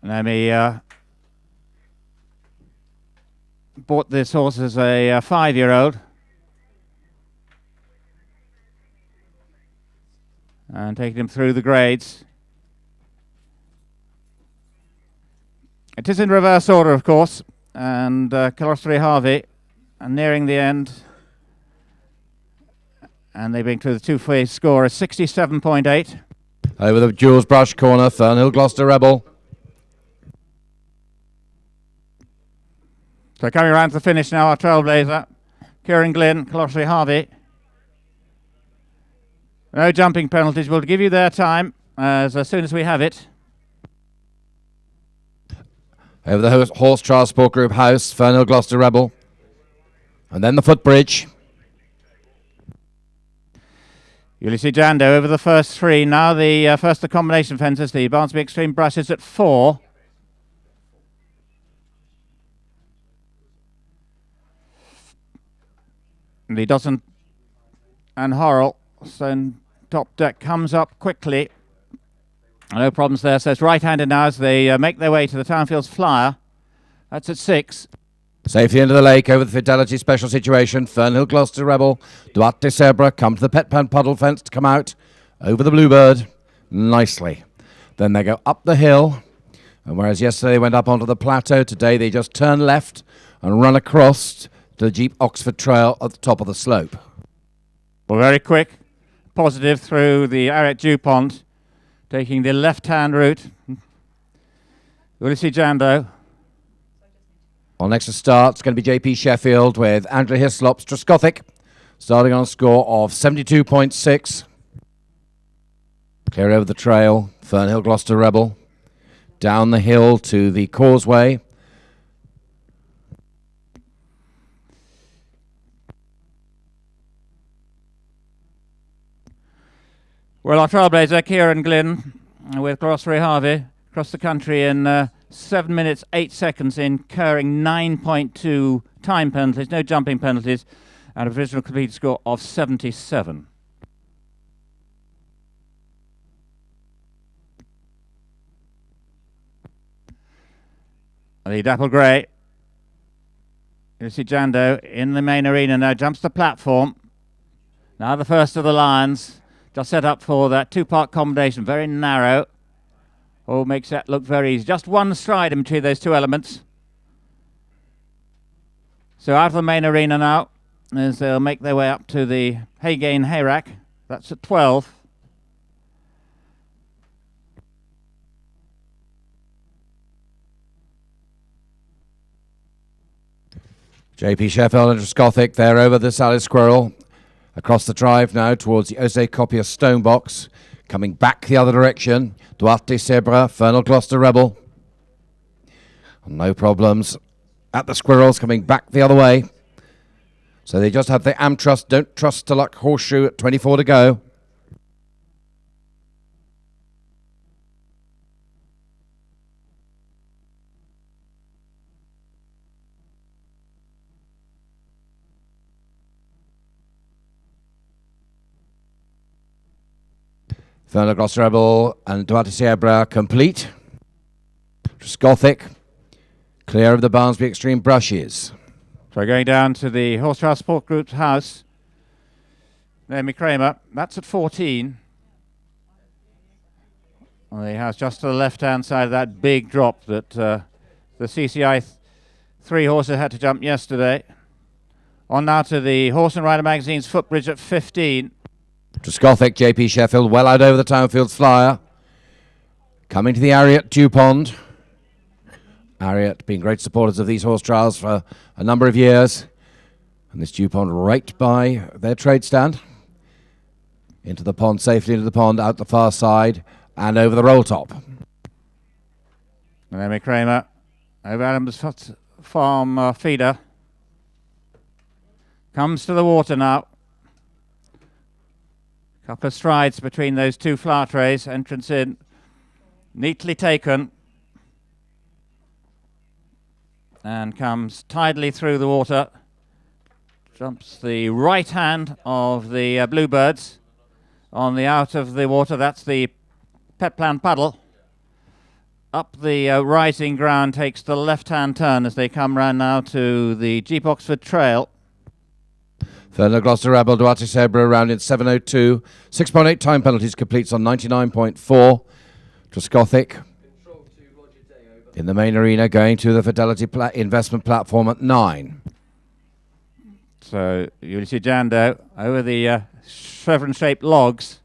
Naomi bought this horse as a 5-year-old and taking him through the grades. It is in reverse order, of course, and Colossery Harvey and nearing the end, and they bring to the two-phase score is 67.8. Over the Jules Brush corner, Fernhill Gloucester Rebel. So coming around to the finish now, our trailblazer, Kieran Glynn, Colossery Harvey. No jumping penalties. We'll give you their time as soon as we have it. Over the Horse Transport Group House, Fernhill Gloucester Rebel. And then the footbridge. Ulysses Jando over the first three. Now the first the combination fences, the Barnsley Extreme Brushes at 4. The Dawson and Horrell, Stone Top Deck comes up quickly. No problems there, so it's right-handed now as they make their way to the Townfields Flyer. That's at 6. Safely into the lake over the Fidelity Special Situation. Fernhill Gloucester Rebel. Duarte Zebra come to the Pet Pan Puddle fence to come out over the Bluebird nicely. Then they go up the hill. And whereas yesterday they went up onto the plateau, today they just turn left and run across to the Jeep Oxford Trail at the top of the slope. Well, very quick, positive through the Ariat Dupont, taking the left-hand route. Ulysses Jando. On next to start, it's going to be JP Sheffield with Andrew Hislop, Straskothic, starting on a score of 72.6. Clear over the trail, Fernhill Gloucester Rebel. Down the hill to the causeway. Well, our trailblazer, Kieran Glynn, with Colossery Harvey, across the country in 7 minutes, 8 seconds, incurring 9.2 time penalties, no jumping penalties, and a provisional complete score of 77. The Dapple Grey, you see Jando in the main arena now, jumps the platform. Now the first of the Lions. Just set up for that two-part combination, very narrow. Oh, makes that look very easy. Just one stride in between those two elements. So out of the main arena now, as they'll make their way up to the Haygain Hayrack. That's at 12. JP Sheffield and Straskothic, they're over the Sally Squirrel. Across the drive now towards the Jose Copier Stone Box. Coming back the other direction. Duarte Zebra, Fernhill Gloucester Rebel. No problems at the Squirrels, coming back the other way. So they just have the Amtrust Don't Trust to Luck Horseshoe at 24 to go. Fernhill Gloucester Rebel and Duarte Zebra complete. Straskothic clear of the Barnsley Extreme Brushes. So going down to the Horse Transport Group's house. Naomi Kramer, that's at 14. Well, the house just to the left-hand side of that big drop that the CCI 3 horses had to jump yesterday. On now to the Horse and Rider Magazine's footbridge at 15. Straskothic, JP Sheffield, well out over the Townfields Flyer. Coming to the Ariat Dupont. Ariat being great supporters of these horse trials for a number of years. And this Dupont right by their trade stand. Into the pond, safely into the pond, out the far side, and over the roll top. Naomi Kramer, over Adams Farm feeder. Comes to the water now. Couple of strides between those two flower trays. Entrance in, neatly taken. And comes tidily through the water. Jumps the right hand of the Bluebirds. On the out of the water, that's the Pet Plan Puddle. up the rising ground, takes the left-hand turn as they come round now to the Jeep Oxford Trail. Fernando Gloucester Rebel, Duarte Zebra around in 7:02. 6.8 time penalties, completes on 99.4. Trescothick in the main arena, going to the Fidelity investment platform at 9. So Ulysses Jando over the chevron-shaped logs.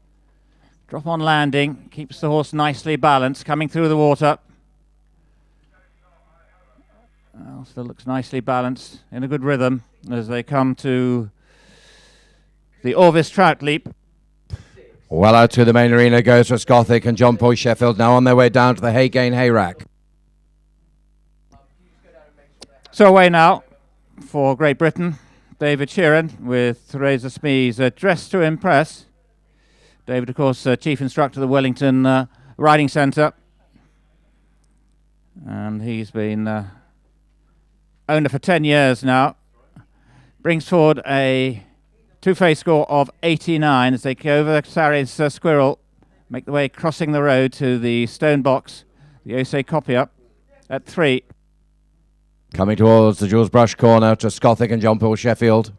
Drop on landing, keeps the horse nicely balanced, coming through the water. Well, still looks nicely balanced, in a good rhythm as they come to the Orvis Trout Leap. Well out to the main arena goes Trescothick and John Paul Sheffield, now on their way down to the Haygain Hayrack. So away now for Great Britain. David Sheeran with Razor Smee's Dressed to Impress. David, of course, chief instructor of the Wellington Riding Centre. And he's been owner for 10 years now. Brings forward a two-face score of 89 as they go over Sarri's Squirrel, make the way crossing the road to the stone box, the Osei Copier at 3. Coming towards the Jules Brush corner, Trescothick and John Paul Sheffield.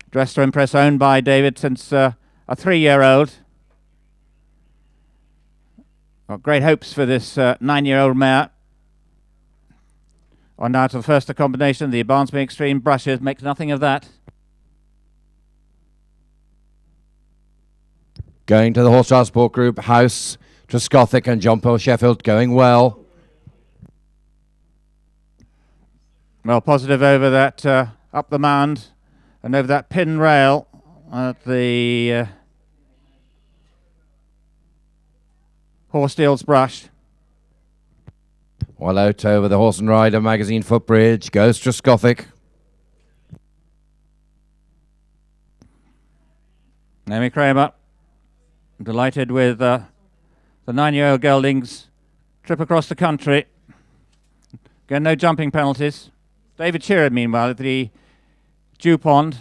Dressed to Impress, owned by David since a 3-year-old. Got great hopes for this 9-year-old mare. On now to the first combination, the Barnsby Extreme Brushes, makes nothing of that. Going to the Horse Transport Group House, Trescothick and John Paul Sheffield going well. Well, positive over that up the mound and over that pin rail at the Horsesteel's Brush. Well out over the Horse and Rider magazine footbridge goes Trescothick. Naomi Kramer, delighted with the 9-year-old geldings trip across the country. Again, no jumping penalties. David Sheeran, meanwhile, at the dew pond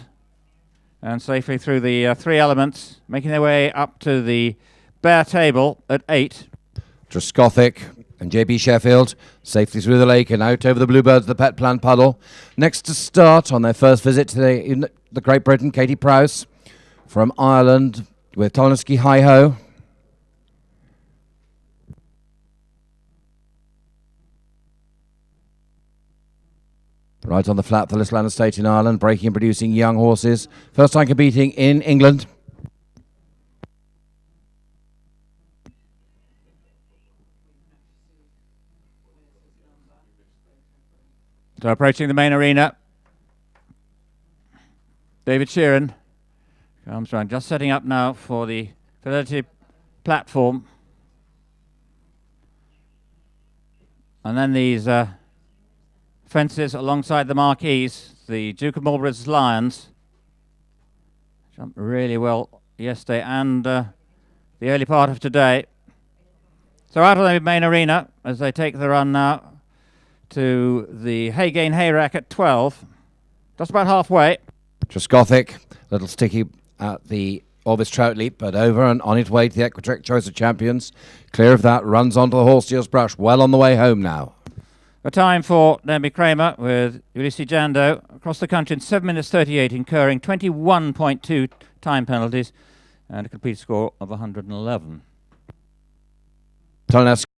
and safely through the 3 elements, making their way up to the bare table at 8. Trescothick and JP Sheffield safely through the lake and out over the Bluebirds, the Pet Plan Puddle. Next to start on their first visit to the Great Britain, Katie Prowse from Ireland with Tolensky Hi-Ho. Right on the flat, the Lisland Estate in Ireland, breaking and producing young horses. First time competing in England. So approaching the main arena, David Sheeran comes round, just setting up now for the Fidelity platform. And then these fences alongside the marquees, the Duke of Marlborough's Lions. Jumped really well yesterday and the early part of today. So out of the main arena as they take the run now to the Haygain Hayrack at 12, just about halfway. Trescothick, little sticky at the Orvis Trout Leap, but over and on its way to the Equitrek Choice of Champions. Clear of that, runs onto the Horsesteel's Brush, well on the way home now. A time for Naomi Kramer with Ulysses Jando across the country in 7 minutes 38, incurring 21.2 time penalties and a complete score of 111.